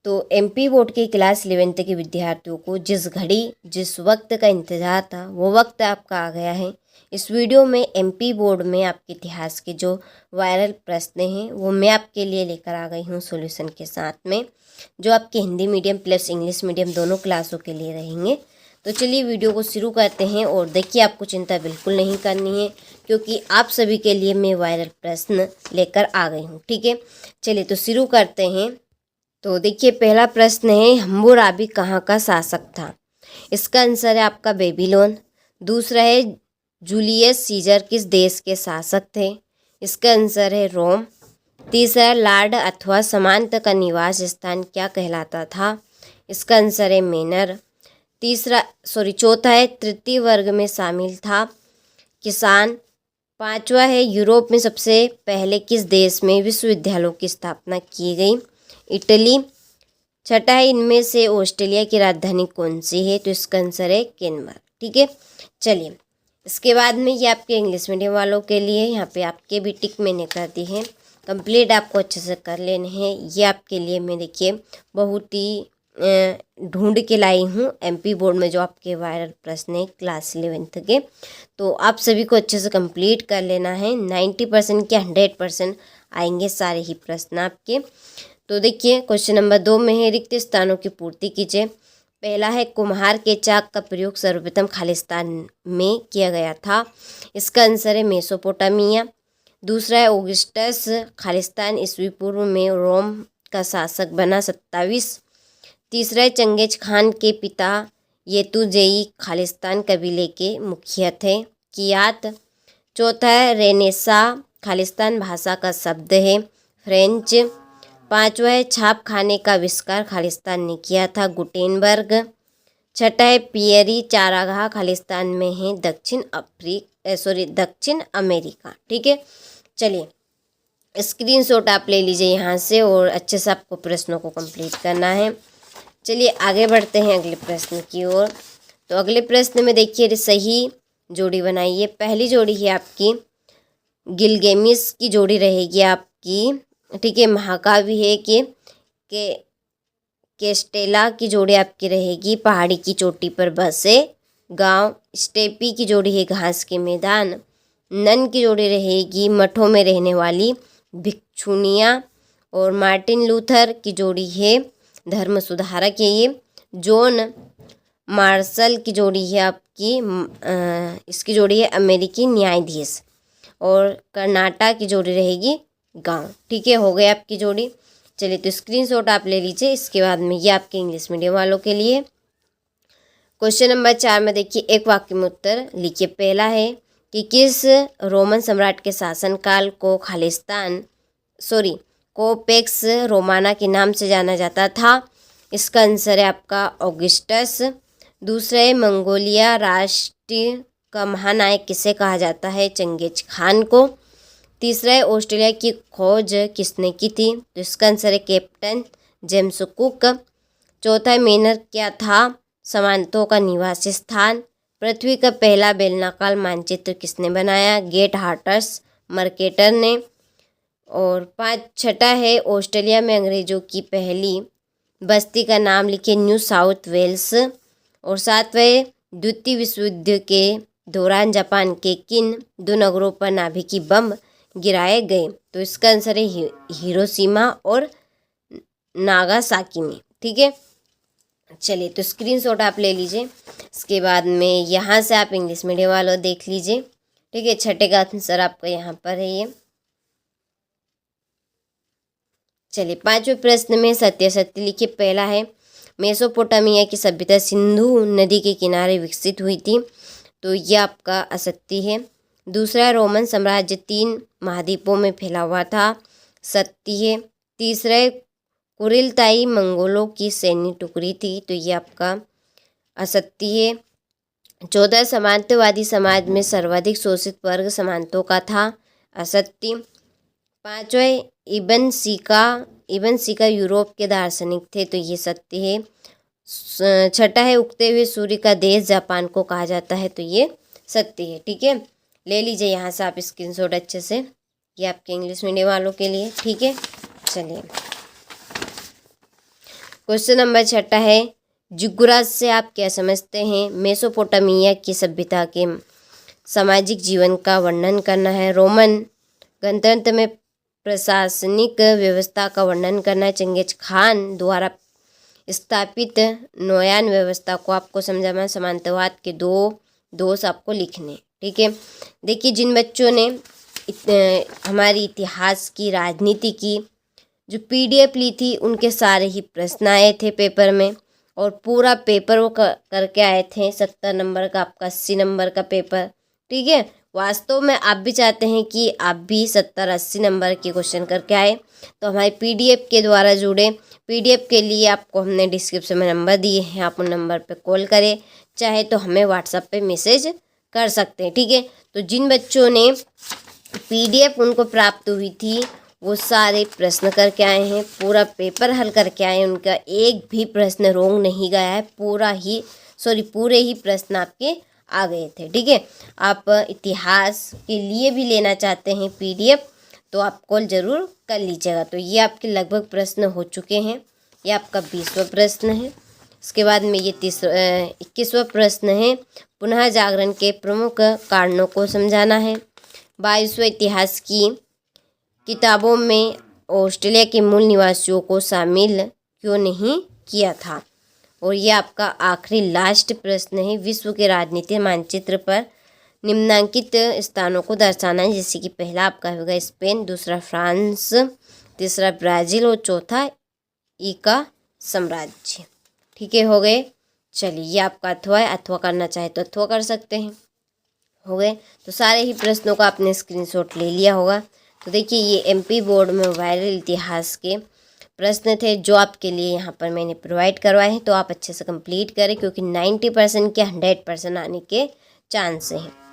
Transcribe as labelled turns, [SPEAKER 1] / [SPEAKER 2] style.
[SPEAKER 1] तो MP board के class 11th के विद्यार्थियों को जिस घड़ी जिस वक्त का इंतज़ार था वो वक्त आपका आ गया है। इस वीडियो में एमपी बोर्ड में आपके इतिहास के जो वायरल प्रश्न हैं वो मैं आपके लिए लेकर आ गई हूँ सॉल्यूशन के साथ में, जो आपके Hindi medium plus English medium दोनों क्लासों के लिए रहेंगे। तो चलिए वीडियो को शुरू करते हैं। और देखिए, आपको चिंता बिल्कुल नहीं करनी है क्योंकि आप सभी के लिए मैं वायरल प्रश्न लेकर आ गई हूँ। ठीक है, चलिए तो शुरू करते हैं। तो देखिए, पहला प्रश्न है, हम्मुराबी कहाँ का शासक था? इसका आंसर है आपका बेबीलोन। दूसरा है, जूलियस सीजर किस देश के शासक थे? इसका आंसर है रोम। तीसरा, लॉर्ड अथवा सामंत का निवास स्थान क्या कहलाता था? इसका आंसर है मेनर। चौथा है, तृतीय वर्ग में शामिल था किसान। पांचवा है, यूरोप में सबसे पहले किस देश में विश्वविद्यालयों की स्थापना की गई? इटली। छठा है, इनमें से ऑस्ट्रेलिया की राजधानी कौन सी है? तो इसका आंसर है कैनबरा। ठीक है, चलिए इसके बाद में ये आपके इंग्लिश मीडियम वालों के लिए यहाँ पे आपके भी टिक मैंने कर दी है, कंप्लीट आपको अच्छे से कर लेने हैं। ये आपके लिए मैं देखिए बहुत ही ढूंढ के लाई हूँ एमपी बोर्ड में जो आपके वायरल प्रश्न है क्लास 11th के। तो आप सभी को अच्छे से कंप्लीट कर लेना है। 90% के 100% आएंगे सारे ही प्रश्न आपके। तो देखिए, क्वेश्चन नंबर 2 में है, रिक्त स्थानों की पूर्ति कीजिए। पहला है, कुम्हार के चाक का प्रयोग सर्वप्रथम खालिस्तान में किया गया था। इसका आंसर है मेसोपोटामिया। दूसरा है, ऑगस्टस खालिस्तान ईस्वी पूर्व में रोम का शासक बना 27। तीसरा है, चंगेज खान के पिता येतुजेई खालिस्तान कबीले के मुखिया थे, कियात। चौथा है, रेनेसा खालिस्तान भाषा का शब्द है, फ्रेंच। पांचवा है, छाप खाने का आविष्कार खालिस्तान ने किया था, गुटेनबर्ग। छठा है, पियरी चारागाह खालिस्तान में है, दक्षिण अमेरिका। ठीक है, चलिए स्क्रीनशॉट आप ले लीजिए यहाँ से और अच्छे से आपको प्रश्नों को कंप्लीट करना है। चलिए आगे बढ़ते हैं अगले प्रश्न की ओर। तो अगले प्रश्न में देखिए, सही जोड़ी बनाइए। पहली जोड़ी है आपकी गिलगेमिस की जोड़ी रहेगी आपकी। ठीक है, महाकाव्य है कि केस्टेला की जोड़ी आपकी रहेगी पहाड़ी की चोटी पर बसे गांव। स्टेपी की जोड़ी है घास के मैदान। नन की जोड़ी रहेगी मठों में रहने वाली भिक्षुनियाँ। और मार्टिन लूथर की जोड़ी है धर्म सुधारक है ये। जॉन मार्शल की जोड़ी है आपकी इसकी जोड़ी है अमेरिकी न्यायाधीश। और कर्नाटक की जोड़ी रहेगी गांव। ठीक है, हो गई आपकी जोड़ी। चलिए तो स्क्रीनशॉट आप ले लीजिए। इसके बाद में ये आपके इंग्लिश मीडियम वालों के लिए क्वेश्चन नंबर 4 में देखिए, एक वाक्य में उत्तर लिखिए। पहला है कि किस रोमन सम्राट के शासनकाल को कोपेक्स रोमाना के नाम से जाना जाता था? इसका आंसर है आपका ऑगस्टस। दूसरा है, मंगोलिया राष्ट्र का महानायक किसे कहा जाता है? चंगेज खान को। तीसरा है, ऑस्ट्रेलिया की खोज किसने की थी? तो इसका आंसर है कैप्टन जेम्स कुक। चौथा है, मेनर क्या था? सामंतों का निवास स्थान। पृथ्वी का पहला बेलनाकार मानचित्र किसने बनाया? गेट हार्टस मर्केटर ने। और छठा है, ऑस्ट्रेलिया में अंग्रेजों की पहली बस्ती का नाम लिखिए, न्यू साउथ वेल्स। और सातवें, द्वितीय विश्व युद्ध के दौरान जापान के किन दो नगरों पर नाभिकी बम गिराए गए? तो इसका आंसर है हिरोशिमा और नागासाकी में। ठीक है, चलिए तो स्क्रीनशॉट आप ले लीजिए। इसके बाद में यहाँ से आप इंग्लिश मीडियम वालों देख लीजिए। ठीक है, छठे का आंसर आपका यहाँ पर है ये। चलिए 5वें प्रश्न में सत्य सत्य लिखिए। पहला है, मेसोपोटामिया की सभ्यता सिंधु नदी के किनारे विकसित हुई थी। तो यह आपका असत्य है। दूसरा, रोमन साम्राज्य 3 महाद्वीपों में फैला हुआ था। सत्य है। तीसरा, कुरिलताई मंगोलों की सैन्य टुकड़ी थी। तो ये आपका असत्य है। 14, सामंतवादी समाज में सर्वाधिक शोषित वर्ग सामंतों का था। असत्य। 5वां, इबन सीका यूरोप के दार्शनिक थे। तो ये सत्य है। 6ठा है, उगते हुए सूर्य का देश जापान को कहा जाता है। तो ये सत्य है। ठीक है, ले लीजिए यहाँ से आप स्क्रीनशॉट अच्छे से, ये आपके इंग्लिश मीडियम वालों के लिए। ठीक है, चलिए क्वेश्चन नंबर 6 है, जिगुरात से आप क्या समझते हैं? मेसोपोटामिया की सभ्यता के सामाजिक जीवन का वर्णन करना है। रोमन गणतंत्र में प्रशासनिक व्यवस्था का वर्णन करना है। चंगेज खान द्वारा स्थापित नोयान व्यवस्था को आपको समझाना। समांतरवाद के 2 दोष आपको लिखने। ठीक है, देखिए जिन बच्चों ने हमारी इतिहास की, राजनीति की जो PDF ली थी, उनके सारे ही प्रश्न आए थे पेपर में, और पूरा पेपर वो करके आए थे। 70 नंबर का आपका 80 नंबर का पेपर। ठीक है, वास्तव में आप भी चाहते हैं कि आप भी 70-80 नंबर के क्वेश्चन करके आए, तो हमारे PDF के द्वारा जुड़े। PDF के लिए आपको हमने डिस्क्रिप्शन में नंबर दिए हैं, आप उन नंबर पे कॉल करें, चाहे तो हमें व्हाट्सएप पे मैसेज कर सकते हैं। ठीक है, तो जिन बच्चों ने PDF उनको प्राप्त हुई थी, वो सारे प्रश्न करके आए हैं, पूरा पेपर हल करके आए हैं, उनका एक भी प्रश्न रोंग नहीं गया है, पूरे ही प्रश्न आपके आ गए थे। ठीक है, आप इतिहास के लिए भी लेना चाहते हैं PDF, तो आप कॉल जरूर कर लीजिएगा। तो ये आपके लगभग प्रश्न हो चुके हैं। ये आपका 20वां प्रश्न है। इसके बाद में ये 21वां प्रश्न है, पुनः जागरण के प्रमुख कारणों को समझाना है। 22वें इतिहास की किताबों में ऑस्ट्रेलिया के मूल निवासियों को शामिल क्यों नहीं किया था? और ये आपका आखिरी लास्ट प्रश्न है, विश्व के राजनीतिक मानचित्र पर निम्नांकित स्थानों को दर्शाना है। जैसे कि पहला आपका होगा स्पेन, दूसरा फ्रांस, तीसरा ब्राज़ील और चौथा इका साम्राज्य। ठीक है, हो गए। चलिए, ये आपका अथवा है, अथवा करना चाहे तो अथवा कर सकते हैं। हो गए, तो सारे ही प्रश्नों का आपने स्क्रीनशॉट ले लिया होगा। तो देखिए, ये MP बोर्ड में वायरल इतिहास के प्रश्न थे जो आपके लिए यहाँ पर मैंने प्रोवाइड करवाए हैं। तो आप अच्छे से कंप्लीट करें, क्योंकि 90% के 100% आने के चांस हैं।